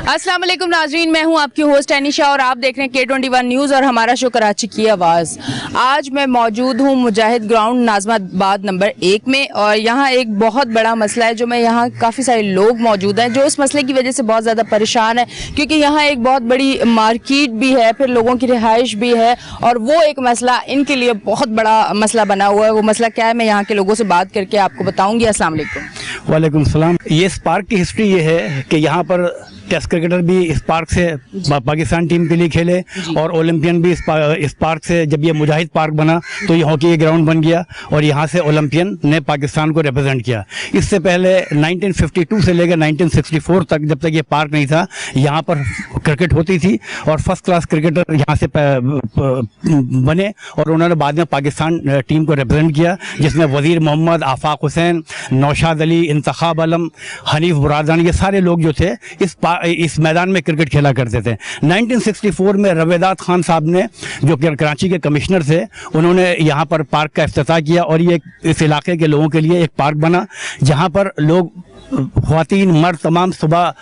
अस्सलाम वालेकुम नाजरीन, मैं हूं आपकी होस्ट एनिशा और आप देख रहे हैं K21 न्यूज़ और हमारा शो कराची की आवाज़। आज मैं मौजूद हूं मुजाहिद ग्राउंड नाज़माबाद नंबर 1 में और यहां एक बहुत बड़ा मसला है जो मैं यहां काफ़ी सारे लोग मौजूद हैं जो इस मसले की वजह से बहुत ज़्यादा परेशान है, क्योंकि यहां एक बहुत बड़ी मार्केट भी है, फिर लोगों की रिहाइश भी है और वो एक मसला इनके लिए बहुत बड़ा मसला बना हुआ है। वो मसला क्या है मैं यहाँ के लोगों से बात करके आपको बताऊँगी। अस्सलाम वालेकुम। वालेकुम सलाम। ये इस पार्क की हिस्ट्री ये है कि यहाँ पर टेस्ट क्रिकेटर भी इस पार्क से पाकिस्तान टीम के लिए खेले और ओलंपियन भी इस पार्क से, जब ये मुजाहिद पार्क बना तो ये हॉकी के ग्राउंड बन गया और यहाँ से ओलंपियन ने पाकिस्तान को रिप्रेजेंट किया। इससे पहले 1952 से लेकर 1964 तक, जब तक ये पार्क नहीं था, यहाँ पर क्रिकेट होती थी और फर्स्ट क्लास क्रिकेटर यहाँ से बने और उन्होंने बाद में पाकिस्तान टीम को रिप्रेजेंट किया, जिसमें वज़ीर मोहम्मद, आफाक हुसैन, नौशाद अली, इंतखाब आलम, हनीफ बुरादान, ये सारे लोग जो थे इस मैदान में क्रिकेट खेला करते थे। 1964 में रवेदात खान साहब ने, जो कराची के कमिश्नर थे, उन्होंने यहाँ पर पार्क का इफ्तिताह किया और ये इस इलाके के लोगों के लिए एक पार्क बना जहाँ पर लोग, ख्वातीन मर्द, तमाम सुबह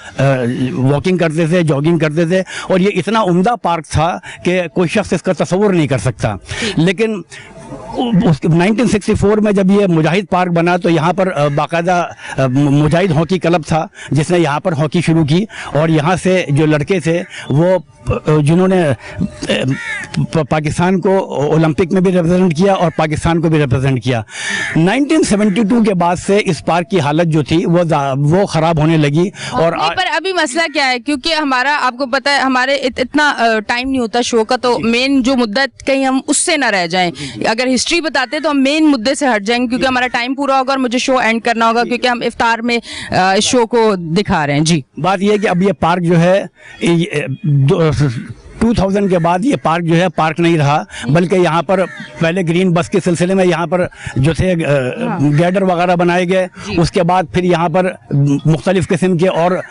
वॉकिंग करते थे, जॉगिंग करते थे और ये इतना उम्दा पार्क था कि कोई शख्स इसका तस्वुर नहीं कर सकता। लेकिन 1964 में जब ये मुजाहिद पार्क बना तो यहाँ पर बाकायदा मुजाहिद हॉकी क्लब था जिसने यहाँ पर हॉकी शुरू की और यहाँ से जो लड़के थे वो जिन्होंने पाकिस्तान को ओलंपिक में भी रिप्रेजेंट किया और पाकिस्तान को भी रिप्रेजेंट किया। 1972 के बाद से इस पार्क की हालत जो थी वो ख़राब होने लगी। और पर अभी मसला क्या है, क्योंकि हमारा, आपको पता है, हमारे इतना टाइम नहीं होता शो का, तो मेन जो मुद्दा कहीं हम उससे ना रह जाएं। अगर हिस्ट्री बताते तो हम मेन मुद्दे से हट जाएंगे, क्योंकि हमारा टाइम पूरा होगा और मुझे शो एंड करना होगा, क्योंकि हम इफ्तार में शो को दिखा रहे हैं। जी, बात यह है कि अब ये पार्क जो है 2000 के बाद ये पार्क जो है पार्क नहीं रहा, बल्कि यहाँ पर पहले ग्रीन बस के सिलसिले में यहाँ पर जो थे गैडर वगैरह बनाए गए, उसके बाद फिर यहाँ पर मुख्तलिफ़ किस्म के और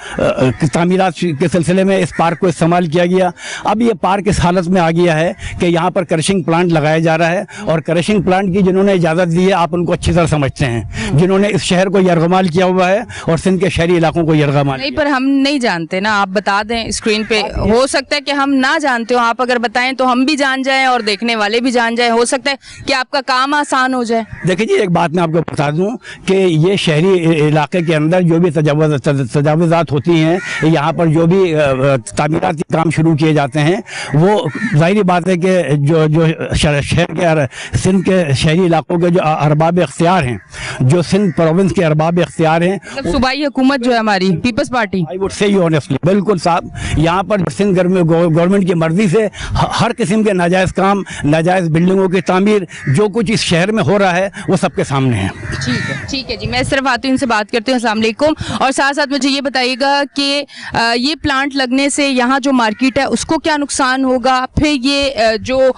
तामीरात के सिलसिले में इस पार्क को इस्तेमाल किया गया। अब ये पार्क इस हालत में आ गया है कि यहाँ पर क्रशिंग प्लांट लगाया जा रहा है और क्रशिंग प्लांट की जिन्होंने इजाज़त दी है आप उनको अच्छी तरह समझते हैं, जिन्होंने इस शहर को यरगमाल किया हुआ है और सिंध के शहरी इलाकों को यरगमाल। नहीं, पर हम नहीं जानते ना, आप बता दें स्क्रीन पे। हो सकता है कि हम ना जानते हो, आप अगर बताएं तो हम भी जान जाएं और देखने वाले भी जान जाएं। हो सकता है कि आपका काम आसान हो जाए। देखिए जी, एक बात मैं आपको बता दूं कि ये शहरी इलाके के अंदर जो भी तजावुज़ात होती हैं, यहाँ पर जो भी तामीराती काम शुरू किए जाते हैं, वो ज़ाहिरी बात है कि जो शहर के सिंध के शहरी इलाकों के जो अरबाब इख्तियार हैं, जो सिंध प्रोविंस के अरबाब इख्तियार हैं, मतलब सूबाई हुकूमत जो है हमारी Peoples Party, I would say you honestly, बिल्कुल साहब, यहाँ पर सिंध गवर्नमेंट की मर्जी से हर किस्म के नाजायज़ काम, नाजायज़ बिल्डिंगों की तामीर, जो कुछ इस शहर में हो रहा है वो सबके सामने है। ठीक है जी, मैं सिर्फ आती हूँ, इनसे बात करती हूँ। अस्सलाम वालेकुम। और साथ साथ मुझे ये बताइएगा कि ये प्लांट लगने से यहाँ जो मार्केट है उसको क्या नुकसान होगा, फिर ये जो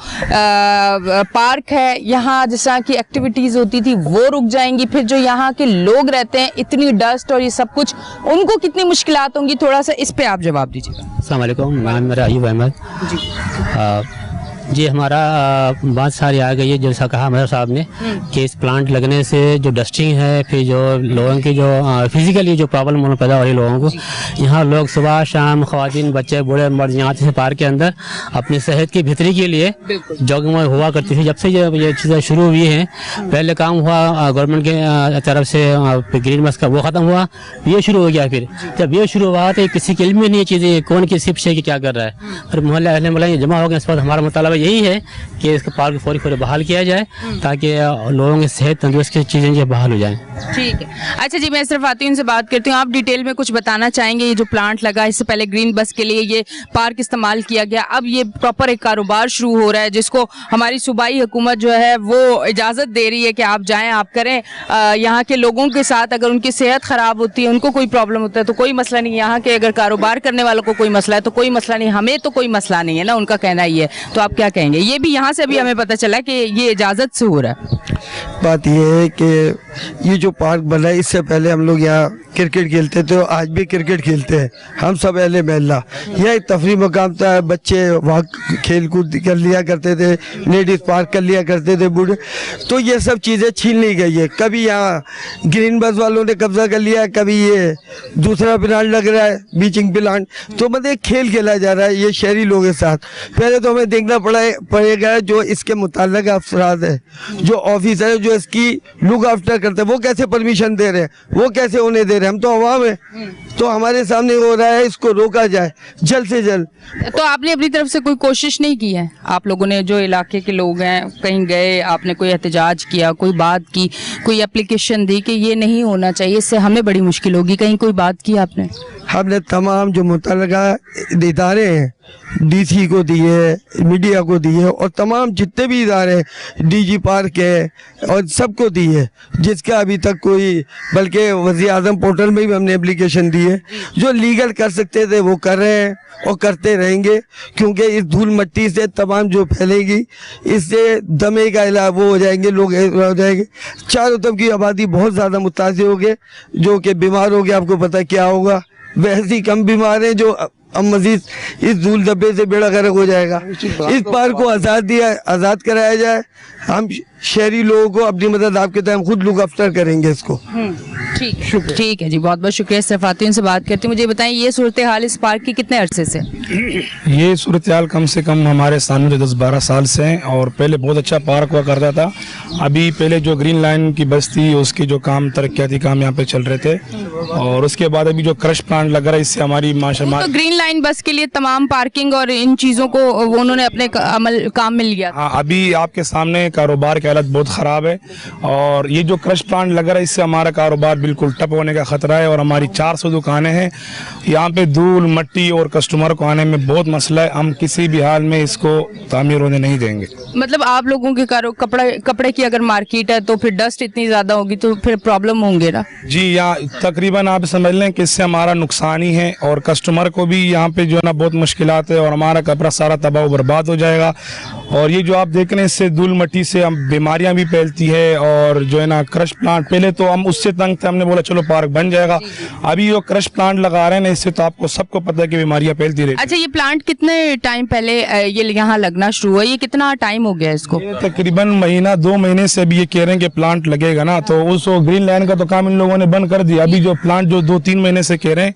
पार्क है, यहाँ जिस तरह की एक्टिविटीज़ होती थी वो रुक जाएंगी, फिर जो यहाँ के लोग रहते हैं, इतनी डस्ट और ये सब कुछ, उनको कितनी मुश्किलात होंगी, थोड़ा सा इस पर आप जवाब दीजिएगा। अस्सलाम वालेकुम, नाम मेरा अयूब अहमद जी। हमारा बात सारी आ गई है, जैसा कहा मेरे साहब ने कि इस प्लांट लगने से जो डस्टिंग है, फिर जो लोगों की जो फिजिकली जो प्रॉब्लम पैदा हो रही है लोगों को, यहाँ लोग सुबह शाम, ख्वातीन, बच्चे, बूढ़े मर्द यहाँ से पार्क के अंदर अपनी सेहत की बेहतरी के लिए जॉगिंग हुआ करती थी। जब से ये चीज़ें शुरू हुई हैं, पहले काम हुआ गवर्नमेंट के तरफ से ग्रीन बस का, वो ख़त्म हुआ, ये शुरू हो गया। फिर जब ये शुरू हुआ तो किसी के इल्म में नहीं है चीज़ें, कौन किसी शे की क्या कर रहा है, फिर मोहल्ले अहले मोहल्ले जमा हो गए। इस पर हमारा मुतालबा यही है कि इसके पार्क फौरी बहाल किया जाए ताकि लोगों की सेहत तंदुरुस्त की चीज़ें जो बहाल हो जाएं। ठीक है, अच्छा जी, मैं सिर्फ आती हूँ, इनसे बात करती हूँ। आप डिटेल में कुछ बताना चाहेंगे? ये जो प्लांट लगा, इससे पहले ग्रीन बस के लिए ये पार्क इस्तेमाल किया गया, अब ये प्रॉपर एक कारोबार शुरू हो रहा है जिसको हमारी सूबाई हुकूमत जो है वो इजाज़त दे रही है कि आप जाएँ, आप करें। यहाँ के लोगों के साथ अगर उनकी सेहत ख़राब होती है, उनको कोई प्रॉब्लम होता है तो कोई मसला नहीं, यहाँ के अगर कारोबार करने वालों को कोई मसला है तो कोई मसला नहीं, हमें तो कोई मसला नहीं है ना, उनका कहना ही है। तो आप क्या क्या कहेंगे? ये भी यहाँ से अभी हमें पता चला कि ये इजाज़त से हो रहा है। बात ये है कि ये जो पार्क बना है, इससे पहले हम लोग यहाँ क्रिकेट खेलते थे, आज भी क्रिकेट खेलते हैं हम सब अहले महल्ला। यह एक तफरी मकाम था, बच्चे वहाँ खेल कूद कर लिया करते थे, लेडीज़ पार्क कर लिया करते थे बूढ़े। तो ये सब चीज़ें छीन ली गई है। कभी यहाँ ग्रीन बस वालों ने कब्जा कर लिया, कभी ये दूसरा प्लांट लग रहा है, बीचिंग प्लांट। तो मतलब खेल खेला जा रहा है ये शहरी लोगों के साथ। पहले तो हमें देखना पड़ेगा जो इसके मुताल्लिक़ अफराद है, जो ऑफिसर है, जो इसकी लुक आफ्टर करते हैं, वो कैसे परमिशन दे रहे हैं, वो कैसे उन्हें दे रहे हैं। हम तो अवाम है, तो हमारे सामने हो रहा है, इसको रोका जाए जल्द से जल्द। तो आपने अपनी तरफ से कोई कोशिश नहीं की है? आप लोगों ने, जो इलाके के लोग हैं, कहीं गए, आपने कोई एहतजाज किया, कोई बात की, कोई एप्लीकेशन दी कि ये नहीं होना चाहिए, इससे हमें बड़ी मुश्किल होगी, कहीं कोई बात की आपने? हमने तमाम जो मुतल्लिका इदारे हैं, डीसी को दिए, मीडिया को दिए, और तमाम जितने भी इदारे हैं, डीजी पार्क है, और सबको दी है, जिसका अभी तक कोई, बल्कि वज़ीर आज़म पोर्टल में भी हमने एप्लीकेशन दी है। जो लीगल कर सकते थे वो कर रहे हैं और करते रहेंगे, क्योंकि इस धूल मट्टी से तमाम जो फैलेगी, इससे दमे का इलाज वो हो जाएंगे, लोग हो जाएंगे। चारों तरफ की आबादी बहुत ज़्यादा मुतासिर हो गए, जो कि बीमार हो गए। आपको पता क्या होगा, वैसे ही कम बीमार हैं जो अब मजीद इस धूल धब्बे से बेड़ा गर्क हो जाएगा। इस पार्क को आज़ाद कराया जाए। हम शहरी लोगों को अपनी मदद आपके तहत हम खुद लुक आफ्टर करेंगे इसको। ठीक है जी, बहुत बहुत शुक्रिया। सफ़ाती से बात करती हूँ। मुझे बताएं, ये सूरत हाल इस पार्क की कितने अरसे से? ये सूरत हाल कम से कम हमारे सामने 10-12 साल से हैं, और पहले बहुत अच्छा पार्क हुआ करता था। अभी पहले जो ग्रीन लाइन की बस थी, उसके जो काम तरक्याती काम यहाँ पे चल रहे थे, और उसके बाद अभी जो क्रश प्लांट लग रहा है, इससे हमारी माशाल्लाह। तो ग्रीन लाइन बस के लिए तमाम पार्किंग और इन चीज़ों को उन्होंने अपने काम में लिया। हाँ, अभी आपके सामने कारोबार की हालत बहुत ख़राब है, और ये जो क्रश प्लांट लग रहा है, इससे हमारा कारोबार बिल्कुल ठप होने का खतरा है। और हमारी 400 दुकानें हैं यहाँ पे, धूल मट्टी और कस्टमर को आने में बहुत मसला है। हम किसी भी हाल में इसको तामीर होने नहीं देंगे। मतलब आप लोगों के कपड़े की अगर मार्केट है, तो फिर डस्ट इतनी ज़्यादा होगी, तो फिर प्रॉब्लम होंगे ना जी। यहाँ तकरीबन आप समझ लें कि इससे हमारा नुकसान ही है, और कस्टमर को भी यहाँ पे जो है ना बहुत मुश्किलात है, और हमारा कपड़ा सारा तबाह बर्बाद हो जाएगा। और ये जो आप देख रहे हैं, इससे धूल मट्टी से हम बीमारियां भी फैलती है। और जो है ना क्रश प्लांट, पहले तो हम उससे तंग थे, हमने बोला चलो पार्क बन जाएगा। अभी जो क्रश प्लांट लगा रहे हैं ना, इससे तो आपको सबको पता है कि बीमारियां फैलती रही। अच्छा, ये प्लांट कितने टाइम पहले ये यहाँ लगना शुरू हुआ? ये कितना टाइम हो गया इसको? तकरीबन 1-2 महीने से अभी ये कह रहे हैं कि प्लांट लगेगा ना, तो उस ग्रीन लाइन का तो काम इन लोगों ने बंद कर दिया। अभी जो प्लांट जो 2-3 महीने से कह रहे हैं,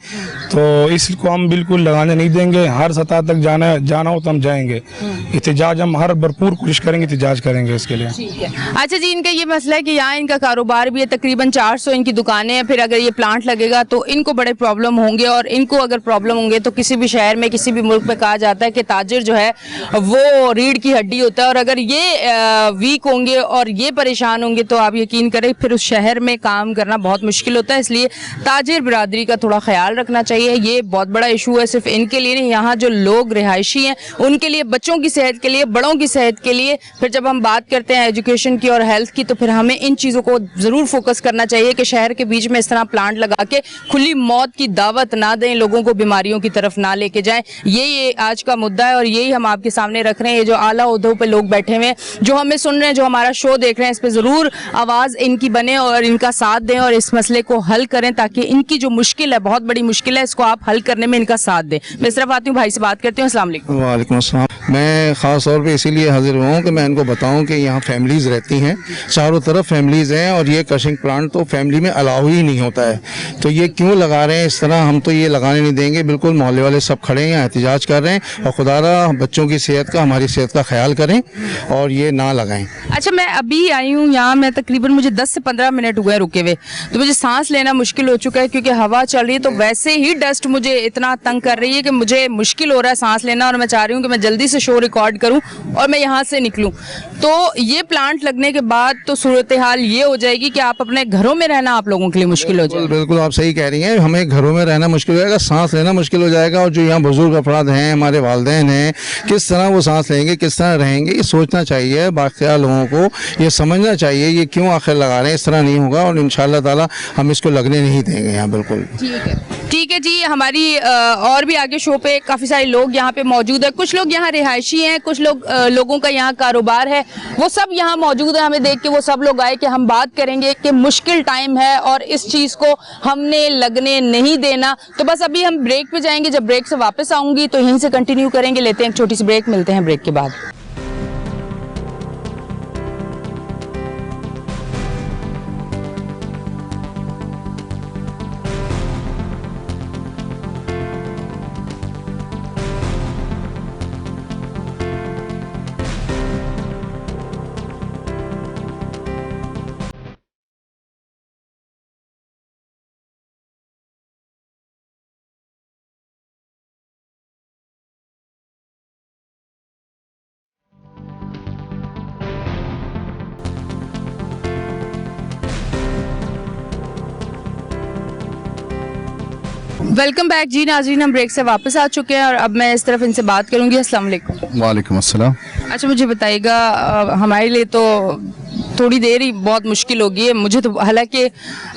तो इसको हम बिल्कुल लगाने नहीं देंगे। हर सतह तक जाना हो तो हम जाएंगे। एहतजाज हम हर भरपूर कोशिश करेंगे, एहतजाज करेंगे इसके लिए। ठीक है। अच्छा जी, इनका ये मसला है कि यहाँ इनका कारोबार भी है, तकरीबन 400 इनकी दुकानें हैं। फिर अगर ये प्लांट लगेगा तो इनको बड़े प्रॉब्लम होंगे, और इनको अगर प्रॉब्लम होंगे तो किसी भी शहर में, किसी भी मुल्क में कहा जाता है कि ताजिर जो है वो रीढ़ की हड्डी होता है, और अगर ये वीक होंगे और ये परेशान होंगे तो आप यकीन करें फिर उस शहर में काम करना बहुत मुश्किल होता है। इसलिए ताजिर बिरादरी का थोड़ा ख्याल रखना चाहिए। ये बहुत बड़ा इशू है, सिर्फ इनके लिए नहीं, यहाँ जो लोग रिहायशी हैं उनके लिए, बच्चों की सेहत के लिए, बड़ों की सेहत के लिए। फिर जब हम बात करते हैं एजुकेशन की और हेल्थ की, तो फिर हमें इन चीज़ों को ज़रूर फोकस करना चाहिए कि शहर के बीच में इस तरह प्लांट लगा के खुली मौत की दावत ना दें, लोगों को बीमारियों की तरफ ना लेके जाएं। ये आज का मुद्दा है, और यही हम आपके सामने रख रहे हैं। ये जो आला ओहदों पे लोग बैठे हुए हैं, जो हमें सुन रहे हैं, जो हमारा शो देख रहे हैं, इस पे ज़रूर आवाज़ इनकी बने और इनका साथ दें, और इस मसले को हल करें, ताकि इनकी जो मुश्किल है, बहुत बड़ी मुश्किल है, इसको आप हल करने में इनका साथ दें। मैं सिर्फ आती हूँ, भाई से बात करती हूँ। अस्सलाम वालेकुम। वालेकुम अस्सलाम। मैं ख़ास तौर पे इसीलिए हाजिर हुआ हूँ कि मैं इनको बताऊँ कि यहाँ फैमिलीज़ रहती हैं, चारों तरफ फैमिलीज़ हैं, और ये क्रशिंग प्लांट तो फैमिली में अलाउ ही नहीं होता है। तो ये क्यों लगा रहे हैं इस तरह? हम तो ये लगाने नहीं देंगे। बिल्कुल मोहल्ले वाले सब खड़े हैं, एहतजाज कर रहे हैं, और खुदारा बच्चों की सेहत का, हमारी सेहत का ख्याल करें और ये ना लगाएं। अच्छा, मैं अभी आई हूँ यहाँ, मैं तकरीबन मुझे 10 से 15 मिनट हुए रुके हुए, तो मुझे सांस लेना मुश्किल हो चुका है, क्योंकि हवा चल रही है। तो वैसे ही डस्ट मुझे इतना तंग कर रही है कि मुझे मुश्किल हो रहा है सांस लेना, और मैं चाह रही हूँ कि मैं जल्दी से शो रिकॉर्ड करूँ और मैं यहाँ से निकलूँ। तो ये प्लांट लगने के बाद तो सूरत हाल ये हो जाएगी कि आप अपने घरों में रहना आप लोगों लोगों के लिए मुश्किल हो जाए। बिल्कुल आप सही कह रही हैं, हमें घरों में रहना मुश्किल हो जाएगा, सांस लेना मुश्किल हो जाएगा, और जो यहाँ बुजुर्ग अफराद हैं, हमारे वालिदैन हैं, किस तरह वो सांस लेंगे, किस तरह रहेंगे, ये सोचना चाहिए। बाख्तियार लोगों को ये समझना चाहिए ये क्यों आखिर लगा रहे हैं, इस तरह नहीं होगा, और इंशाअल्लाह ताला हम इसको लगने नहीं देंगे यहाँ। बिल्कुल ठीक है जी। हमारी और भी आगे शो पे काफ़ी सारे लोग यहाँ पे मौजूद है। कुछ लोग यहाँ रिहायशी हैं, कुछ लोग लोगों का यहाँ कारोबार है, वो सब यहाँ मौजूद है। हमें देख के वो सब लोग आए कि हम बात करेंगे कि मुश्किल टाइम है और इस चीज़ को हमने लगने नहीं देना। तो बस अभी हम ब्रेक पे जाएंगे, जब ब्रेक से वापस आऊँगी तो यहीं से कंटिन्यू करेंगे। लेते हैं एक छोटी सी ब्रेक, मिलते हैं ब्रेक के बाद। वेलकम बैक जी नाज़रीन, हम ब्रेक से वापस आ चुके हैं और अब मैं इस तरफ इनसे बात करूंगी। अस्सलाम वालेकुम। वालेकुम अस्सलाम। अच्छा, मुझे बताइएगा, हमारे लिए तो थोड़ी देर ही बहुत मुश्किल होगी है। मुझे तो हालांकि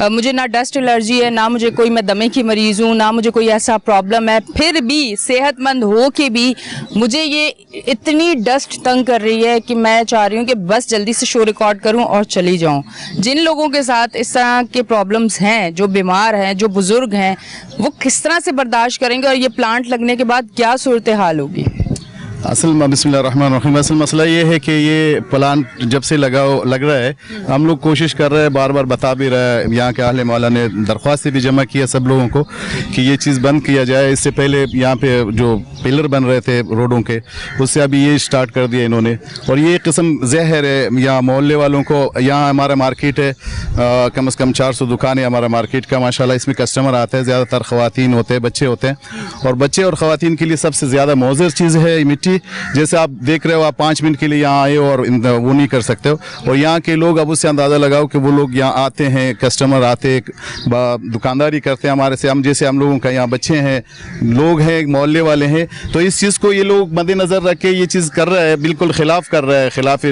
मुझे ना डस्ट एलर्जी है, ना मुझे कोई, मैं दमे की मरीज़ हूँ, ना मुझे कोई ऐसा प्रॉब्लम है, फिर भी सेहतमंद हो के भी मुझे ये इतनी डस्ट तंग कर रही है कि मैं चाह रही हूँ कि बस जल्दी से शो रिकॉर्ड करूँ और चली जाऊँ। जिन लोगों के साथ इस तरह के प्रॉब्लम्स हैं, जो बीमार हैं, जो बुज़ुर्ग हैं, वो किस तरह से बर्दाश्त करेंगे और ये प्लांट लगने के बाद क्या सूरत हाल होगी? असल में बिस्मिल्लाहिर्रहमानिर्रहीम, असल मसला ये है कि ये प्लांट जब से लग रहा है, हम लोग कोशिश कर रहे हैं, बार बार बता भी रहा है, यहाँ के अहले मौला ने दरख्वास्त भी जमा किया सब लोगों को कि ये चीज़ बंद किया जाए। इससे पहले यहाँ पे जो पिलर बन रहे थे रोडों के, उससे अभी ये स्टार्ट कर दिया इन्होंने, और ये किस्म जहर है यहाँ मोहल्ले वालों को। यहाँ हमारा मार्केट है, कम से कम 400 दुकान है हमारा मार्केट का, माशाल्लाह इसमें कस्टमर आते हैं, ज़्यादातर ख़वातीन होते हैं, बच्चे होते हैं, और बच्चे और ख़वातीन के लिए सबसे ज़्यादा मौज़र चीज़ है मिट्टी। जैसे आप देख रहे हो, आप 5 मिनट के लिए यहाँ आए और वो नहीं कर सकते हो, और यहाँ के लोग, अब उससे अंदाज़ा लगाओ कि वो लोग यहाँ आते हैं, कस्टमर आते, दुकानदारी करते हैं हमारे से, हम जैसे हम लोगों का यहाँ बच्चे हैं, लोग हैं, मोहल्ले वाले हैं, तो इस चीज़ को ये लोग मद्देनज़र रख के ये चीज़ कर रहा है, बिल्कुल ख़िलाफ़ कर रहा है, ख़िलाफ़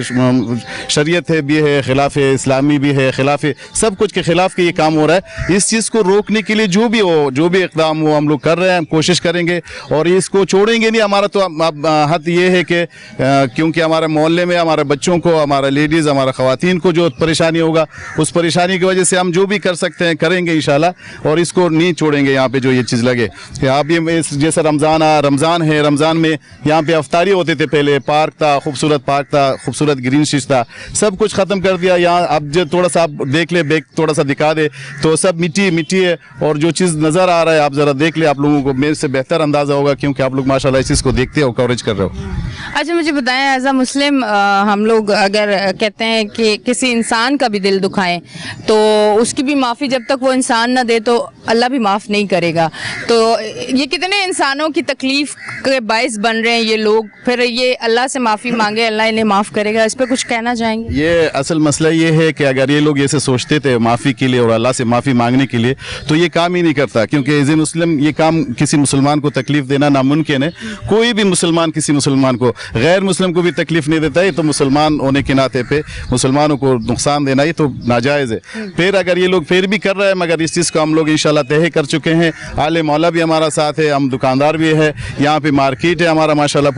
शरीयत है भी है, ख़िलाफ़ इस्लामी भी है, ख़िलाफ़ सब कुछ के ख़िलाफ़ के ये काम हो रहा है। इस चीज़ को रोकने के लिए जो भी इक़दाम हो हम लोग कर रहे हैं, कोशिश करेंगे और इसको छोड़ेंगे नहीं। हमारा तो हद ये है कि क्योंकि हमारे मोहल्ले में हमारे बच्चों को, हमारा लेडीज़, हमारा ख़वातीन को जो परेशानी होगा, उस परेशानी की वजह से हम जो भी कर सकते हैं करेंगे इंशाल्लाह, और इसको नहीं छोड़ेंगे यहाँ पे जो ये चीज़ लगे। आप ये जैसे रमज़ान है, रमज़ान में यहाँ पे अफ्तारी होते थे, पहले पार्क था, खूबसूरत पार्क था, खूबसूरत ग्रीन शीश था, सब कुछ ख़त्म कर दिया। यहाँ अब जो थोड़ा सा आप देख ले, बैग थोड़ा सा दिखा दे तो सब मिट्टी है, और जो चीज़ नज़र आ रहा है आप ज़रा देख ले, आप लोगों को मेरे से बेहतर अंदाज़ा होगा क्योंकि आप लोग माशाल्लाह इस चीज़ को देखते हो, कवरेज कर रहे हो। अच्छा, मुझे बताएं, एज अ मुस्लिम हम लोग अगर कहते हैं कि किसी इंसान का भी दिल दुखाएं तो उसकी भी माफ़ी जब तक वो इंसान ना दे तो अल्लाह भी माफ़ नहीं करेगा। तो ये कितने इंसानों की तकलीफ़ के बायस बन रहे हैं ये लोग, फिर ये अल्लाह से माफ़ी मांगे, अल्लाह इन्हें माफ़ करेगा, इस पर कुछ कहना चाहेंगे? ये असल मसला ये है कि अगर ये लोग ऐसे सोचते थे माफ़ी के लिए और अल्लाह से माफ़ी मांगने के लिए, तो ये काम ही नहीं करता, क्योंकि एज ए मुस्लिम ये काम किसी मुसलमान को तकलीफ़ देना नामुमकिन है। कोई भी मुसलमान किसी मुसलमान को, गैर मुस्लिम को भी तकलीफ नहीं देता है, तो मुसलमान होने के नाते पे मुसलमानों को नुकसान देना ये तो नाजायज़ है। फिर अगर ये लोग फिर भी कर रहे हैं, मगर इस चीज़ को हम लोग इंशाल्लाह तय कर चुके हैं, आले मौला भी हमारा साथ है, हम दुकानदार भी है, यहाँ पे मार्केट है हमारा माशाल्लाह,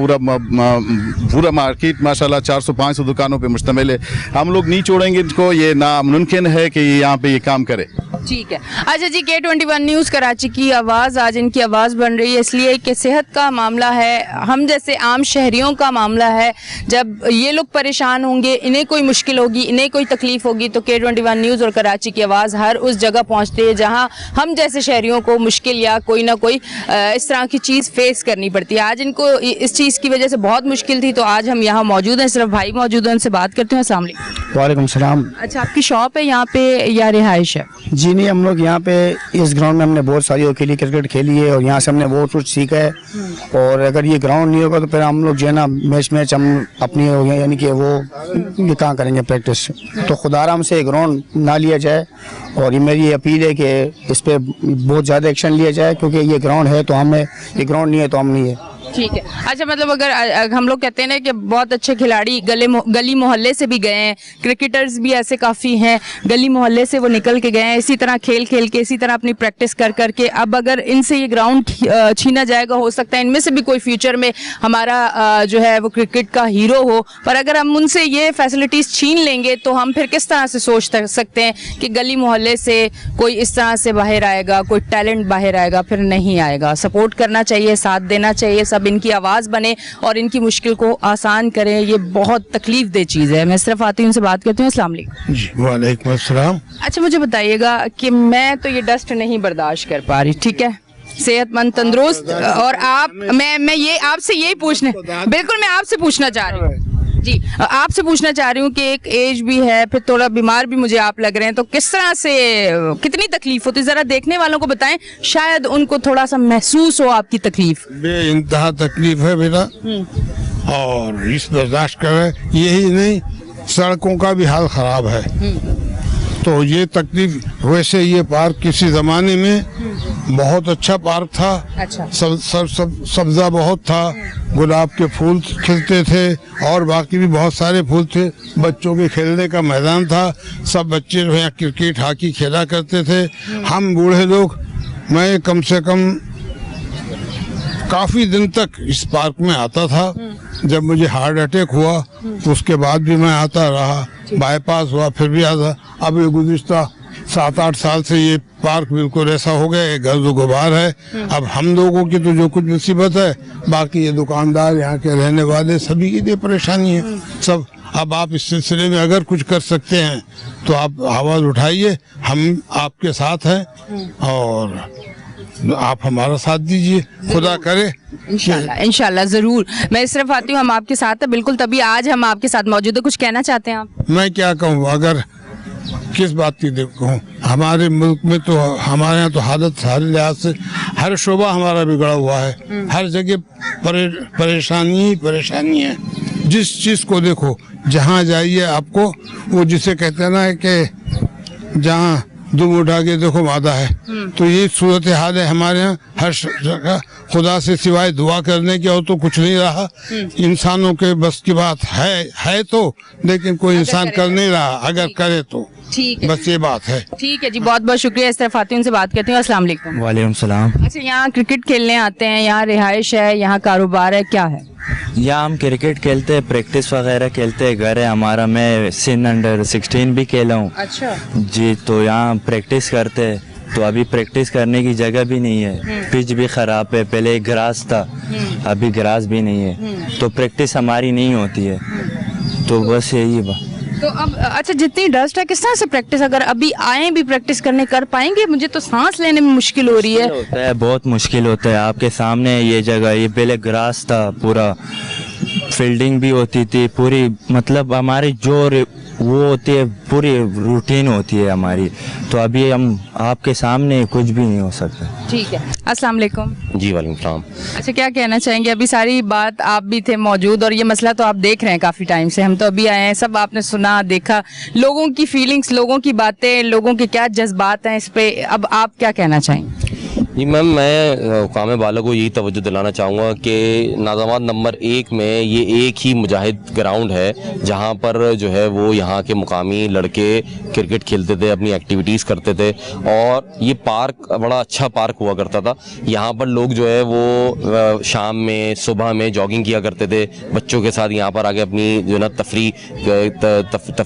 पूरा मार्केट माशाल्लाह 400-500 दुकानों पे मुश्तमिल है। हम लोग नहीं छोड़ेंगे इनको, ये नामुमकिन है कि यहाँ पे ये काम करे। ठीक है। अच्छा जी, K21 न्यूज़ कराची की आवाज़, आज इनकी आवाज़ बन रही है इसलिए कि सेहत का मामला है, हम जैसे आम शहरियों का मामला है। जब ये लोग परेशान होंगे, इन्हें कोई मुश्किल होगी, इन्हें कोई तकलीफ़ होगी, तो K21 न्यूज़ और कराची की आवाज़ हर उस जगह पहुँचती है जहाँ हम जैसे शहरियों को मुश्किल या कोई ना कोई इस तरह की चीज़ फेस करनी पड़ती है। आज इनको इस चीज़ की वजह से बहुत मुश्किल थी, तो आज हम यहाँ मौजूद हैं, सिर्फ भाई मौजूद हैं, उनसे बात करते हैं। अस्सलाम वालेकुम। वालेकुम सलाम। अच्छा, आपकी शॉप है यहाँ पे या रिहाइश है? जी जी नहीं, हम लोग यहाँ पे इस ग्राउंड में हमने बहुत सारी खेली, क्रिकेट खेली है और यहाँ से हमने बहुत कुछ सीखा है। और अगर ये ग्राउंड नहीं होगा तो फिर हम लोग जो है ना मैच हम अपनी हो गए, यानी कि वो ये कहाँ करेंगे प्रैक्टिस। तो खुदाराम से ग्राउंड ना लिया जाए और ये मेरी अपील है कि इस पर बहुत ज़्यादा एक्शन लिया जाए, क्योंकि ये ग्राउंड है तो हमें, ये ग्राउंड नहीं है तो हम नहीं है। ठीक है। अच्छा, मतलब अगर हम लोग कहते हैं ना कि बहुत अच्छे खिलाड़ी गली मोहल्ले से भी गए हैं, क्रिकेटर्स भी ऐसे काफ़ी हैं, गली मोहल्ले से वो निकल के गए हैं, इसी तरह खेल खेल के, इसी तरह अपनी प्रैक्टिस कर करके, अब अगर इनसे ये ग्राउंड छीना जाएगा, हो सकता है इनमें से भी कोई फ्यूचर में हमारा जो है वो क्रिकेट का हीरो हो, पर अगर हम उनसे ये फैसिलिटीज़ छीन लेंगे तो हम फिर किस तरह से सोच सकते हैं कि गली मोहल्ले से कोई इस तरह से बाहर आएगा, कोई टैलेंट बाहर आएगा? फिर नहीं आएगा। सपोर्ट करना चाहिए, साथ देना चाहिए, सब इनकी आवाज़ बने और इनकी मुश्किल को आसान करें। ये बहुत तकलीफ दे चीज़ है। मैं सिर्फ आती हूँ, उनसे बात करती हूँ। अस्सलाम वालेकुम। जी वालेकुम अस्सलाम। अच्छा, मुझे बताइएगा कि मैं तो ये डस्ट नहीं बर्दाश्त कर पा रही, ठीक है, सेहतमंद तंदुरुस्त, और आप मैं ये आपसे यही पूछने, बिल्कुल मैं आपसे पूछना चाह रही हूँ जी, आपसे पूछना चाह रही हूँ कि एक एज भी है, फिर थोड़ा बीमार भी मुझे आप लग रहे हैं, तो किस तरह से, कितनी तकलीफ होती है, ज़रा देखने वालों को बताएं, शायद उनको थोड़ा सा महसूस हो आपकी तकलीफ। बेइंतहा तकलीफ है बेटा, और इस बर्दाश्त कर, यही नहीं सड़कों का भी हाल खराब है। तो ये तकलीफ, वैसे ये पार्क किसी जमाने में बहुत अच्छा पार्क था। अच्छा। सब्जा बहुत था, गुलाब के फूल खिलते थे और बाकी भी बहुत सारे फूल थे, बच्चों के खेलने का मैदान था, सब बच्चे जो है क्रिकेट हॉकी खेला करते थे। हम बूढ़े लोग, मैं कम से कम काफी दिन तक इस पार्क में आता था। जब मुझे हार्ट अटैक हुआ तो उसके बाद भी मैं आता रहा, बाईपास हुआ फिर भी आता। अब ये गुज़िश्ता 7-8 साल से ये पार्क बिल्कुल ऐसा हो गया, ये गर्द गुबार है। अब हम लोगों की तो जो कुछ मुसीबत है, बाकी ये दुकानदार, यहाँ के रहने वाले, सभी की ये परेशानी है सब। अब आप इस सिलसिले में अगर कुछ कर सकते हैं तो आप आवाज़ उठाइए, हम आपके साथ हैं और आप हमारा साथ दीजिए, खुदा करे। इंशाल्लाह ज़रूर। मैं सिर्फ आती हूँ, हम आपके साथ हैं बिल्कुल, तभी आज हम आपके साथ मौजूद है। कुछ कहना चाहते हैं आप? मैं क्या कहूँ, अगर किस बात की कहूँ, हमारे मुल्क में तो, हमारे यहाँ तो हालत सारे लिहाज से हर शोबा हमारा बिगड़ा हुआ है, हर जगह परेशानी ही परेशानी है। जिस चीज़ को देखो, जहाँ जाइए आपको वो जिसे कहते हैं ना कि जहाँ दुम उठा के देखो मादा है, तो ये सूरत हाल है हमारे यहाँ हर जगह। खुदा से सिवाय दुआ करने की और तो कुछ नहीं रहा। इंसानों के बस की बात है तो, लेकिन कोई इंसान कर नहीं रहा, अगर करे तो ठीक है, बस ये बात है। ठीक है जी, बहुत बहुत शुक्रिया। इस तरफ आती हूँ, उनसे बात करती हूँ। अस्सलाम वालेकुम। वालेकुम सलाम। अच्छा, यहाँ क्रिकेट खेलने आते हैं, यहाँ रिहाइश है, यहाँ कारोबार है, क्या है? यहाँ हम क्रिकेट खेलते हैं, प्रैक्टिस वगैरह खेलते हैं, घर है हमारा। मैं सिन अंडर 16 भी खेला हूँ। अच्छा जी, तो यहाँ प्रैक्टिस करते हैं। तो अभी प्रैक्टिस करने की जगह भी नहीं है, पिच भी ख़राब है, पहले ग्रास था, अभी ग्रास भी नहीं है, तो प्रैक्टिस हमारी नहीं होती है। तो बस यही बात। तो अब अच्छा, जितनी डस्ट है, किस तरह से प्रैक्टिस, अगर अभी आए भी प्रैक्टिस करने, कर पाएंगे? मुझे तो सांस लेने में मुश्किल हो रही है। होता है, बहुत मुश्किल होता है। आपके सामने ये जगह, ये पहले ग्रास था, पूरा फील्डिंग भी होती थी पूरी, मतलब हमारी जो वो होती है पूरी रूटीन होती है हमारी। तो अभी हम आपके सामने कुछ भी नहीं हो सकता। ठीक है, अस्सलाम वालेकुम। जी वालेकुम सलाम। अच्छा, क्या कहना चाहेंगे? अभी सारी बात आप भी थे मौजूद और ये मसला तो आप देख रहे हैं काफ़ी टाइम से, हम तो अभी आए हैं, सब आपने सुना देखा, लोगों की फीलिंग्स, लोगों की बातें, लोगों के क्या जज्बात हैं इस पे, अब आप क्या कहना चाहेंगे? जी मैम, मैं काम बाला को यही तवज्जो दिलाना चाहूँगा कि नाज़ाबाद नंबर 1 में ये एक ही मुजाहिद ग्राउंड है जहाँ पर जो है वो यहाँ के मुकामी लड़के क्रिकेट खेलते थे, अपनी एक्टिविटीज़ करते थे, और ये पार्क बड़ा अच्छा पार्क हुआ करता था। यहाँ पर लोग जो है वो शाम में, सुबह में जॉगिंग किया करते थे, बच्चों के साथ यहाँ पर आके अपनी जो है ना तफरी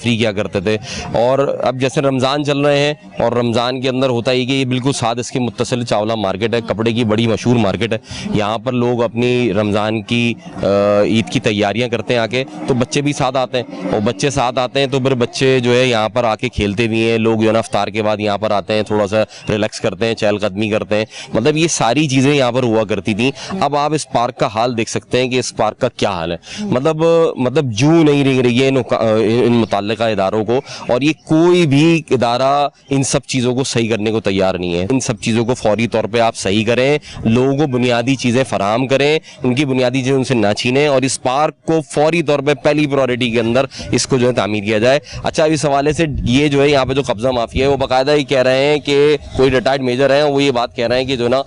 किया करते थे। और अब जैसे रमज़ान चल रहे हैं, और रमज़ान के अंदर होता है कि ये बिल्कुल साथ इसके मुत्तसिल चावला मार्केट है, कपड़े की बड़ी मशहूर मार्केट है। यहाँ पर लोग अपनी रमज़ान की ईद की तैयारियाँ करते हैं आके, तो बच्चे भी साथ आते हैं, और बच्चे साथ आते हैं तो फिर बच्चे जो है यहाँ पर आके खेलते भी हैं। लोग जो है ना इफ्तार के बाद यहाँ पर आते हैं, थोड़ा सा रिलैक्स करते हैं, चहलकदमी करते हैं। मतलब ये सारी चीज़ें यहाँ पर हुआ करती थी। अब आप इस पार्क का हाल देख सकते हैं कि इस पार्क का क्या हाल है। मतलब जू नहीं रह रही है इन मुतल्लिका इदारों को, और ये कोई भी इदारा इन सब चीज़ों को सही करने को तैयार नहीं है। इन सब चीज़ों को फौरी तौर पे आप सही करें, लोगों को बुनियादी चीज़ें फराहम करें, उनकी बुनियादी चीज़ें उनसे ना छीनें, और इस पार्क को फौरी तौर पे पहली प्रायोरिटी के अंदर इसको जो है तामीर किया जाए। अच्छा, इस हवाले से ये जो है यहाँ पे जो कब्जा माफिया है वो बाकायदा ही कह रहे हैं कि कोई रिटायर्ड मेजर है, वो ये बात कह रहे हैं कि जो ना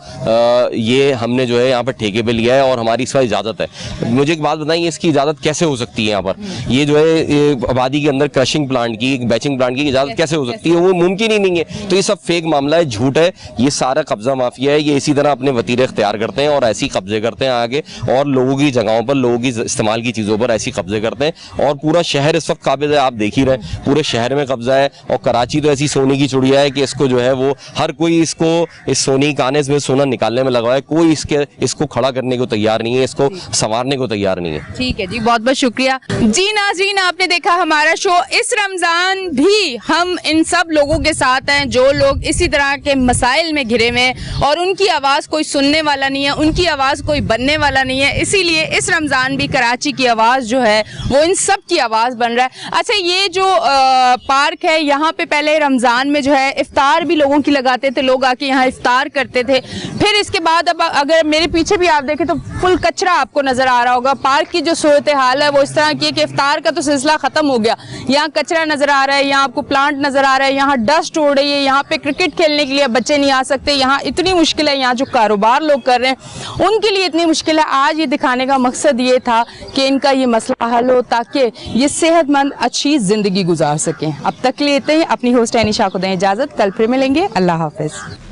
ये हमने जो है यहाँ पर ठेके पे लिया है और हमारी इसका इजाज़त है। मुझे एक बात बताइए, इसकी इजाज़त कैसे हो सकती है? यहाँ पर ये जो है आबादी के अंदर क्रशिंग प्लांट की, बैचिंग प्लांट की इजाज़त कैसे हो सकती है? वो मुमकिन ही नहीं है। तो ये सब फेक मामला है, झूठ है। ये सारा कब्जा माफिया है, ये इसी तरह अपने वतीरे इख्तियार करते हैं और ऐसी कब्जे करते हैं आगे, और लोगों की जगहों पर, लोगों की इस्तेमाल की चीज़ों पर ऐसी कब्जे करते हैं। और पूरा शहर इस वक्त काबिज है, आप देख ही रहे हैं, पूरे शहर में कब्जा है। और कराची तो ऐसी सोने की चिड़िया है कि इसको जो है वो हर कोई इसको इस सोने काने से सोना निकालने में लगा है, कोई इसको खड़ा करने को तैयार नहीं है, इसको संवारने को तैयार नहीं है। ठीक है जी, बहुत बहुत शुक्रिया जी। नाज़रीन, आपने देखा हमारा शो। इस रमज़ान भी हम इन सब लोगों के साथ हैं जो लोग इसी तरह के मसाइल में घिरे हुए हैं, और उनकी आवाज़ कोई सुनने वाला नहीं है, उनकी आवाज़ कोई बनने वाला नहीं है। इसीलिए इस रमज़ान भी कराची की आवाज़ जो है वो इन सब की आवाज़ बन रहा है। अच्छा, ये जो पार्क है, यहाँ पे पहले रमज़ान में जो है इफ्तार भी लोगों की लगाते थे, लोग आके यहाँ इफ्तार करते थे। फिर इसके बाद अब अगर मेरे पीछे भी आप देखें तो फुल कचरा आपको नज़र आ रहा होगा। पार्क की जो सूरत हाल है वो इस तरह की है कि इफ्तार का तो सिलसिला ख़त्म हो गया, यहाँ कचरा नज़र आ रहा है, यहाँ आपको प्लांट नज़र आ रहा है, यहाँ डस्ट उड़ रही है, यहाँ पे क्रिकेट खेलने के लिए बच्चे नहीं आ सकते, यहाँ इतनी मुश्किल है, यहाँ जो कारोबार लोग कर रहे हैं उनके लिए इतनी मुश्किल है। आज ये दिखाने का मकसद ये था कि इनका ये मसला हल हो ताकि ये सेहतमंद अच्छी ज़िंदगी गुजार सकें। अब तक के लिए इतने ही। अपनी होस्ट एनिशा को दें इजाज़त, कल फिर मिलेंगे। अल्लाह हाफ़िज़।